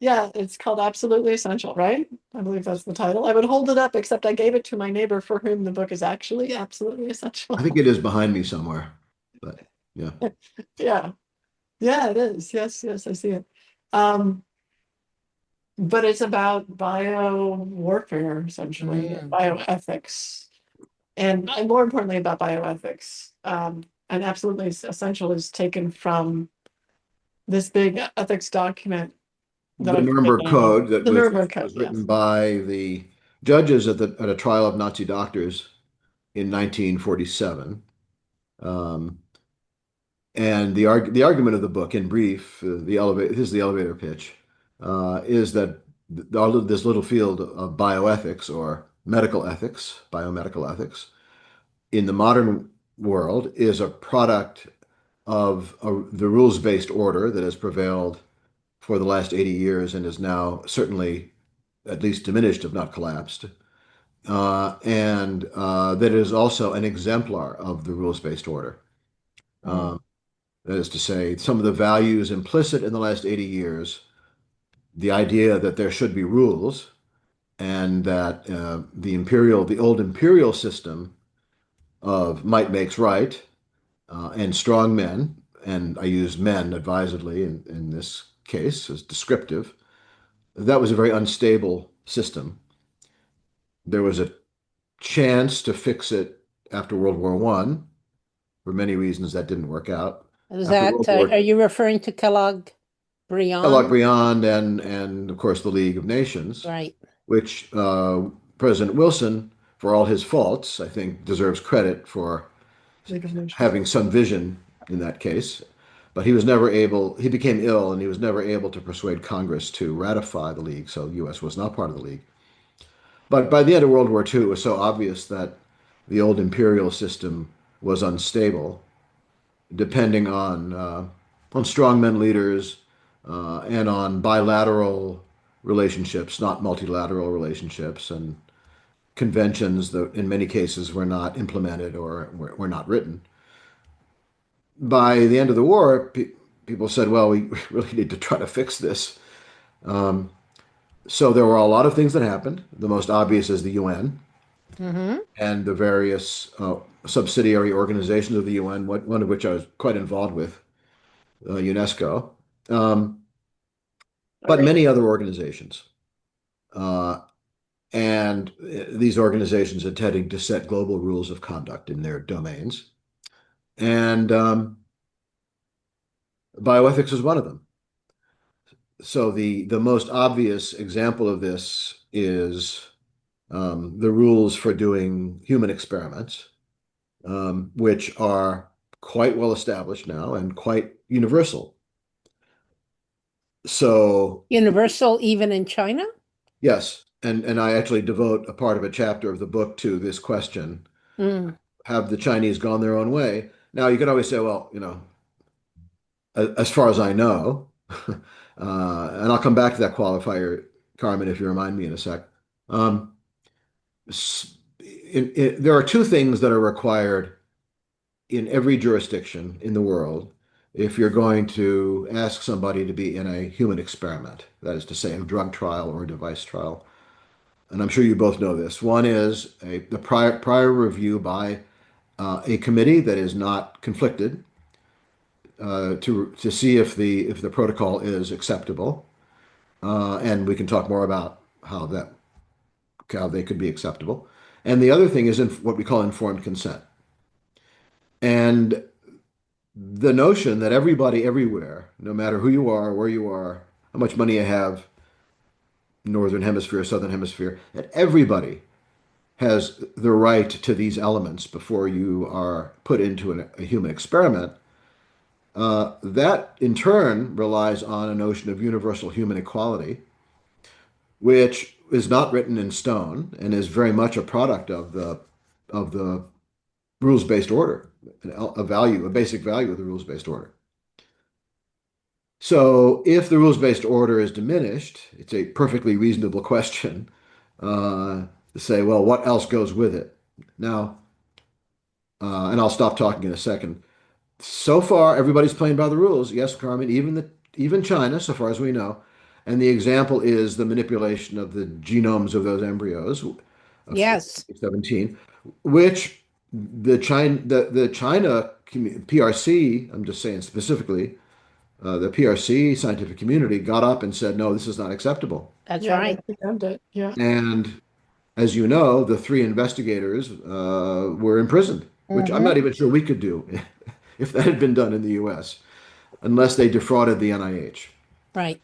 Yeah, it's called Absolutely Essential, right? I believe that's the title. I would hold it up, except I gave it to my neighbor for whom the book is actually absolutely I think essential. it is behind me somewhere, but yeah. Yeah. Yeah, it is. Yes, yes, I see it. Um, but it's about bio warfare, essentially, and Mm. bioethics, and more importantly about bioethics. And Absolutely Essential is taken from this big ethics document that The I forget the Nuremberg name of, Code that the Nuremberg Code, was written yes. by the judges at a trial of Nazi doctors in 1947. Um, and the argument of the book, in brief, this is the elevator pitch, is that all of this little field of bioethics or medical ethics, biomedical ethics, in the modern world is a product of the rules-based order that has prevailed for the last 80 years and is now certainly at least diminished, if not collapsed. And that is also an exemplar of the rules-based order. Mm. Um, that is to say, some of the values implicit in the last 80 years, the idea that there should be rules and that the old imperial system of might makes right and strong men, and I use men advisedly in this case as descriptive, that was a very unstable system. There was a chance to fix it after World War One. For many reasons, that didn't work out. Is After that, World War are you referring to Kellogg Kellogg Briand? Briand and of course the League of Nations, Right. which President Wilson, for all his faults, I think deserves credit for League of Nations. having some vision in that case. But he was never able, he became ill and he was never able to persuade Congress to ratify the League, so the U.S. was not part of the League. But by the end of World War II, it was so obvious that the old imperial system was unstable, depending on strongmen leaders and on bilateral relationships, not multilateral relationships, and conventions that in many cases were not implemented or were not written. By the end of the war, people said, well, we really need to try to fix this. Um, so there were a lot of things that happened. The most obvious is the UN Mm-hmm. and the various subsidiary organizations of the UN, one of which I was quite involved with, UNESCO, um, All but right. many other organizations. Uh, and these organizations intending to set global rules of conduct in their domains. And bioethics is one of them. So the most obvious example of this is the rules for doing human experiments, which are quite well established now and quite universal. So Universal even in China? yes, and I actually devote a part of a chapter of the book to this question. Mm. Have the Chinese gone their own way? Now you can always say, well, as far as I know, and I'll come back to that qualifier, Carmen, if you remind me in a sec. Um, there are two things that are required in every jurisdiction in the world if you're going to ask somebody to be in a human experiment, that is to say, a drug trial or a device trial. And I'm sure you both know this. One is the prior review by a committee that is not conflicted to see if the protocol is acceptable, and we can talk more about how they could be acceptable. And the other thing is what we call informed consent. And the notion that everybody everywhere, no matter who you are, where you are, how much money you have, northern hemisphere, southern hemisphere, that everybody has the right to these elements before you are put into a human experiment. That in turn relies on a notion of universal human equality, which is not written in stone and is very much a product of the rules-based order, a basic value of the rules-based order. So if the rules-based order is diminished, it's a perfectly reasonable question to say, well, what else goes with it? Now, and I'll stop talking in a second. So far, everybody's playing by the rules. Yes, Carmen, even China, so far as we know. And the example is the manipulation of the genomes of those embryos of Yes. 17, which the China PRC, I'm just saying specifically, the PRC scientific community got up and said, no, this is not acceptable. That's Yeah, right. they condemned it. Yeah. And as you know, the three investigators were imprisoned, which I'm Mm-hmm. not even sure we could do if that had been done in the US, unless they defrauded the NIH. Right.